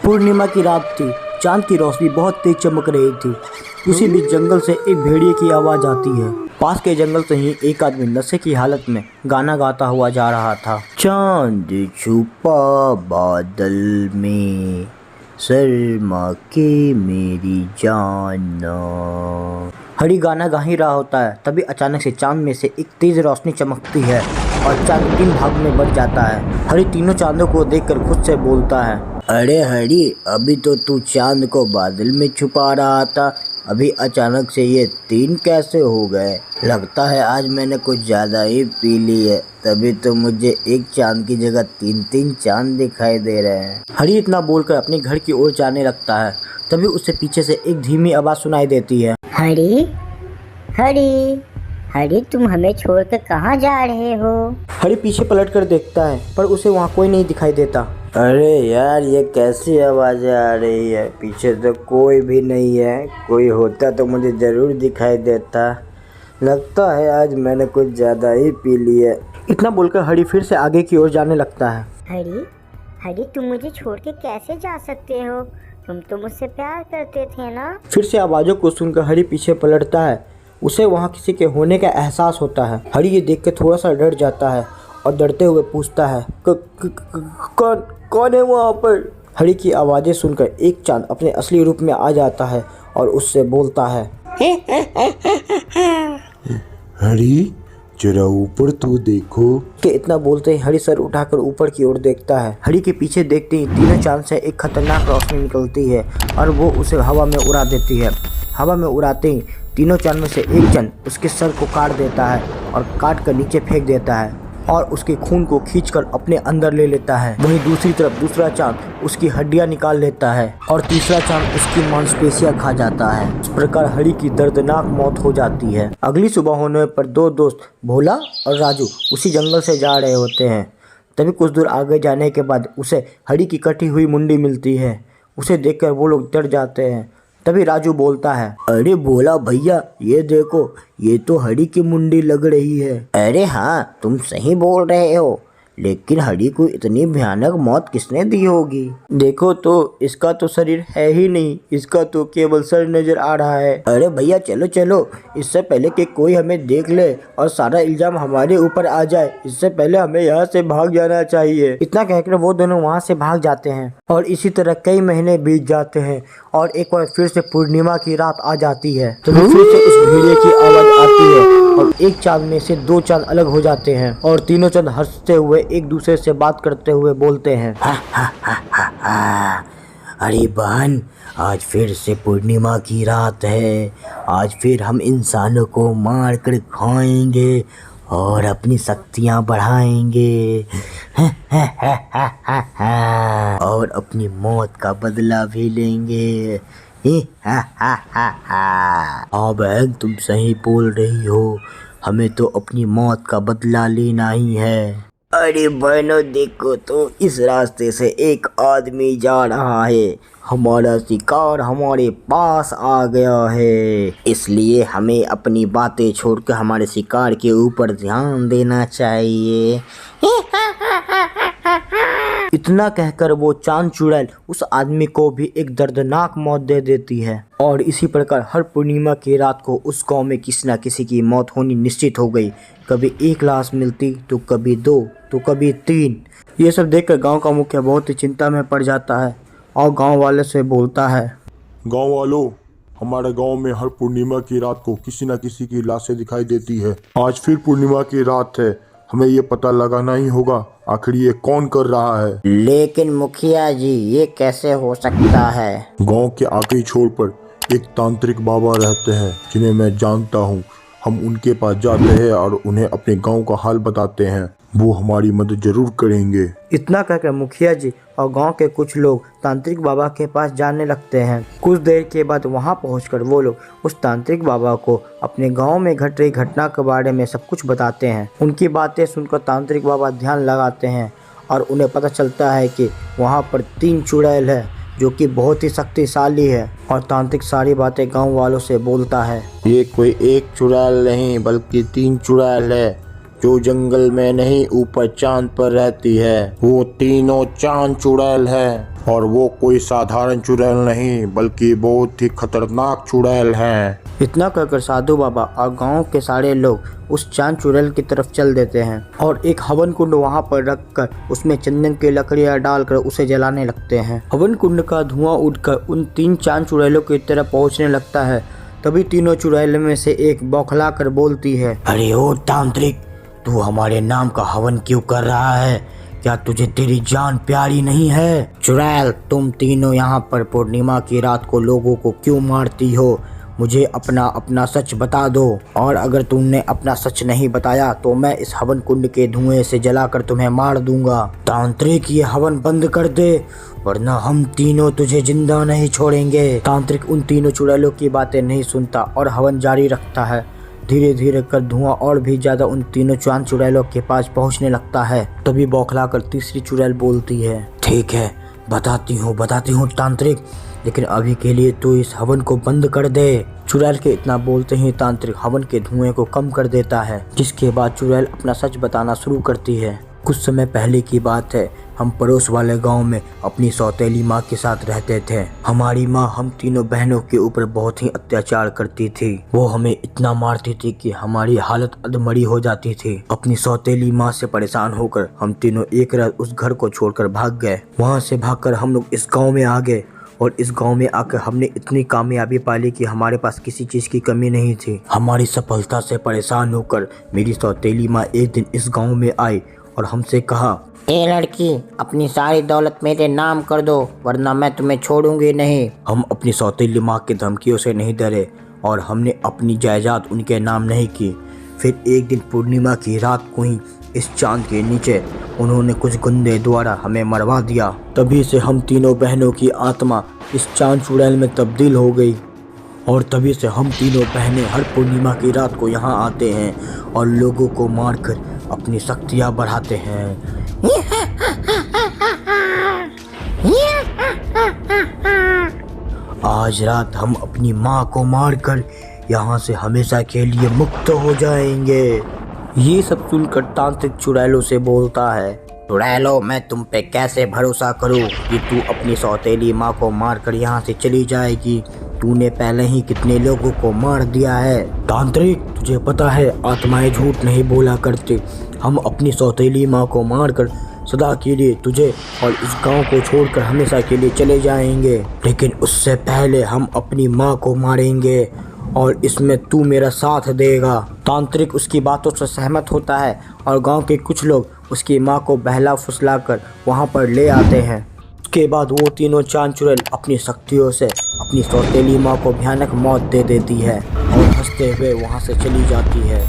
पूर्णिमा की रात थी। चांद की रोशनी बहुत तेज चमक रही थी। उसी बीच जंगल से एक भेड़िए की आवाज़ आती है। पास के जंगल से ही एक आदमी नशे की हालत में गाना गाता हुआ जा रहा था। चांद छुपा बादल में, शर्मा के मेरी जान। हरी गाना गा ही रहा होता है, तभी अचानक से चांद में से एक तेज रोशनी चमकती है और चांद 3 भाग में बढ़ जाता है। हरी तीनों चांदों को देखकर खुद से बोलता है, अरे हरी, अभी तो तू चांद को बादल में छुपा रहा था, अभी अचानक से ये 3 कैसे हो गए? लगता है आज मैंने कुछ ज़्यादा ही पी ली है, तभी तो मुझे एक चांद की जगह 3-3 चांद दिखाई दे रहे हैं। हरी इतना बोलकर अपने घर की ओर जाने लगता है, तभी उससे पीछे से एक धीमी आवाज़ सुनाई देती है। हरी, हरी, हरी, तुम हमें छोड़कर कहाँ जा रहे हो? हरी पीछे पलट कर देखता है, पर उसे वहाँ कोई नहीं दिखाई देता। अरे यार, ये कैसी आवाज़ें आ रही है? पीछे तो कोई भी नहीं है, कोई होता तो मुझे ज़रूर दिखाई देता। लगता है आज मैंने कुछ ज़्यादा ही पी ली है। इतना बोलकर हरी फिर से आगे की ओर जाने लगता है। हरी, हरी, तुम मुझे छोड़ के कैसे जा सकते हो? तुम तो मुझसे प्यार करते थे ना? फिर से आवाज़ों को सुनकर हरी पीछे पलटता है। उसे वहाँ किसी के होने का एहसास होता है। हरी ये देख के थोड़ा सा डर जाता है और डरते हुए पूछता है, कौन है वहाँ पर? हरी की आवाज़ें सुनकर एक चांद अपने असली रूप में आ जाता है और उससे बोलता है, हरी, जरा ऊपर तो देखो। कि इतना बोलते ही हरी सर उठाकर ऊपर की ओर देखता है। हरी के पीछे देखते ही तीनों चांद से एक खतरनाक रोशनी निकलती है और वो उसे हवा में उड़ा देती है। हवा में उड़ाते ही तीनों चांद में से एक चांद उसके सर को काट देता है और काट कर नीचे फेंक देता है और उसके खून को खींचकर अपने अंदर ले लेता है। वहीं दूसरी तरफ दूसरा चांद उसकी हड्डियां निकाल लेता है और तीसरा चांद उसकी मांसपेशियां खा जाता है। इस प्रकार हरी की दर्दनाक मौत हो जाती है। अगली सुबह होने पर 2 दोस्त भोला और राजू उसी जंगल से जा रहे होते हैं। तभी कुछ दूर आगे जाने के बाद उसे हरी की कटी हुई मुंडी मिलती है। उसे देखकर वो लोग डर जाते हैं। तभी राजू बोलता है, अरे भोला भैया, ये देखो, ये तो हरी की मुंडी लग रही है। अरे हाँ, तुम सही बोल रहे हो, लेकिन हरी को इतनी भयानक मौत किसने दी होगी? देखो तो, इसका तो शरीर है ही नहीं, इसका तो केवल सर नजर आ रहा है। अरे भैया चलो चलो, इससे पहले कि कोई हमें देख ले और सारा इल्जाम हमारे ऊपर आ जाए, इससे पहले हमें यहाँ से भाग जाना चाहिए। इतना कहकर वो दोनों वहाँ से भाग जाते हैं और इसी तरह कई महीने बीत जाते हैं और एक बार फिर से पूर्णिमा की रात आ जाती है। तो फिर से उस भेड़िए की आवाज आती है और एक चांद में से 2 चांद अलग हो जाते हैं और तीनों चांद हंसते हुए एक दूसरे से बात करते हुए बोलते हैं, अरे बहन, आज फिर से पूर्णिमा की रात है। आज फिर हम इंसानों को मार कर खाएंगे और अपनी शक्तियाँ बढ़ाएंगे और अपनी मौत का बदला भी लेंगे। हाँ बहन, तुम सही बोल रही हो, हमें तो अपनी मौत का बदला लेना ही है। अरे बहनों, देखो तो, इस रास्ते से एक आदमी जा रहा है। हमारा शिकार हमारे पास आ गया है, इसलिए हमें अपनी बातें छोड़कर हमारे शिकार के ऊपर ध्यान देना चाहिए। इतना कहकर वो चांद चुड़ैल उस आदमी को भी एक दर्दनाक मौत दे देती है और इसी प्रकार हर पूर्णिमा की रात को उस गांव में किसी न किसी की मौत होनी निश्चित हो गई। कभी 1 लाश मिलती, तो कभी 2, तो कभी 3। ये सब देखकर गांव का मुखिया बहुत ही चिंता में पड़ जाता है और गांव वाले से बोलता है, गांव वालों, हमारे गांव में हर पूर्णिमा की रात को किसी न किसी की लाशें दिखाई देती है। आज फिर पूर्णिमा की रात है, हमें ये पता लगाना ही होगा आखिर ये कौन कर रहा है। लेकिन मुखिया जी, ये कैसे हो सकता है? गांव के आखिरी छोर पर एक तांत्रिक बाबा रहते हैं जिन्हें मैं जानता हूँ। हम उनके पास जाते हैं और उन्हें अपने गांव का हाल बताते हैं, वो हमारी मदद जरूर करेंगे। इतना कहकर मुखिया जी और गांव के कुछ लोग तांत्रिक बाबा के पास जाने लगते हैं। कुछ देर के बाद वहां पहुंचकर वो लोग उस तांत्रिक बाबा को अपने गांव में घट रही घटना के बारे में सब कुछ बताते हैं। उनकी बातें सुनकर तांत्रिक बाबा ध्यान लगाते हैं और उन्हें पता चलता है कि वहाँ पर 3 चुड़ैल है जो कि बहुत ही शक्तिशाली है और तांत्रिक सारी बातें गाँव वालों से बोलता है। ये कोई एक चुड़ैल नहीं बल्कि 3 चुड़ैल है। जो जंगल में नहीं ऊपर चांद पर रहती है। वो तीनों चांद चुड़ैल है और वो कोई साधारण चुड़ैल नहीं बल्कि बहुत ही खतरनाक चुड़ैल है। इतना कहकर साधु बाबा और गांव के सारे लोग उस चांद चुड़ैल की तरफ चल देते हैं और एक हवन कुंड वहां पर रखकर उसमें चंदन की लकड़ियां डालकर उसे जलाने लगते हैं। हवन कुंड का धुआं उठकर उन 3 चांद चुड़ैलों की तरफ पहुंचने लगता है। तभी तीनों चुड़ैलों में से एक बौखला कर बोलती है, अरे ओ तांत्रिक, तू हमारे नाम का हवन क्यों कर रहा है? क्या तुझे तेरी जान प्यारी नहीं है? चुड़ैल, तुम तीनों यहाँ पर पूर्णिमा की रात को लोगों को क्यों मारती हो? मुझे अपना सच बता दो, और अगर तुमने अपना सच नहीं बताया तो मैं इस हवन कुंड के धुएं से जलाकर तुम्हें मार दूंगा। तांत्रिक, ये हवन बंद कर दे वरना हम तीनों तुझे जिंदा नहीं छोड़ेंगे। तांत्रिक उन तीनों चुड़ैलों की बातें नहीं सुनता और हवन जारी रखता है। धीरे धीरे कर धुआं और भी ज्यादा उन तीनों चांद चुड़ैलों के पास पहुंचने लगता है। तभी बौखलाकर तीसरी चुड़ैल बोलती है, ठीक है, बताती हूँ तांत्रिक, लेकिन अभी के लिए तू इस हवन को बंद कर दे। चुड़ैल के इतना बोलते ही तांत्रिक हवन के धुएं को कम कर देता है, जिसके बाद चुड़ैल अपना सच बताना शुरू करती है। कुछ समय पहले की बात है, हम पड़ोस वाले गांव में अपनी सौतेली माँ के साथ रहते थे। हमारी माँ हम तीनों बहनों के ऊपर बहुत ही अत्याचार करती थी। वो हमें इतना मारती थी कि हमारी हालत अधमरी हो जाती थी। अपनी सौतेली माँ से परेशान होकर हम तीनों एक रात उस घर को छोड़कर भाग गए। वहाँ से भागकर हम लोग इस गाँव में आ गए और इस गांव में आकर हमने इतनी कामयाबी पाली कि हमारे पास किसी चीज की कमी नहीं थी। हमारी सफलता से परेशान होकर मेरी सौतेली माँ एक दिन इस गांव में आई और हमसे कहा, ए लड़की, अपनी सारी दौलत मेरे नाम कर दो वरना मैं तुम्हें छोड़ूंगी नहीं। हम अपनी सौतेली माँ की धमकियों से नहीं डरे और हमने अपनी जायदाद उनके नाम नहीं की। फिर एक दिन पूर्णिमा की रात को ही इस चांद के नीचे उन्होंने कुछ गुंडे द्वारा हमें मरवा दिया। तभी से हम तीनों बहनों की आत्मा इस चांद चुड़ैल में तब्दील हो गई और तभी से हम तीनों बहनें हर पूर्णिमा की रात को यहाँ आते हैं और लोगों को मारकर अपनी शक्तियाँ बढ़ाते हैं। आज रात हम अपनी माँ को मारकर यहाँ से हमेशा के लिए मुक्त हो जाएंगे। ये सब सुनकर तांत्रिक चुड़ैलों से बोलता है, चुड़ैलो, मैं तुम पे कैसे भरोसा करूं कि तू अपनी सौतेली माँ को मारकर यहाँ से चली जाएगी। तूने पहले ही कितने लोगों को मार दिया है। तांत्रिक, तुझे पता है आत्माएं झूठ नहीं बोला करती। हम अपनी सौतेली माँ को मारकर सदा के लिए तुझे और इस गांव को छोड़कर हमेशा के लिए चले जाएंगे, लेकिन उससे पहले हम अपनी माँ को मारेंगे और इसमें तू मेरा साथ देगा। तांत्रिक उसकी बातों से सहमत होता है और गांव के कुछ लोग उसकी माँ को बहला फुसलाकर वहां पर ले आते हैं। उसके बाद वो तीनों चांद चुड़ैल अपनी शक्तियों से अपनी सौतेली माँ को भयानक मौत दे देती है और हंसते हुए वहां से चली जाती है।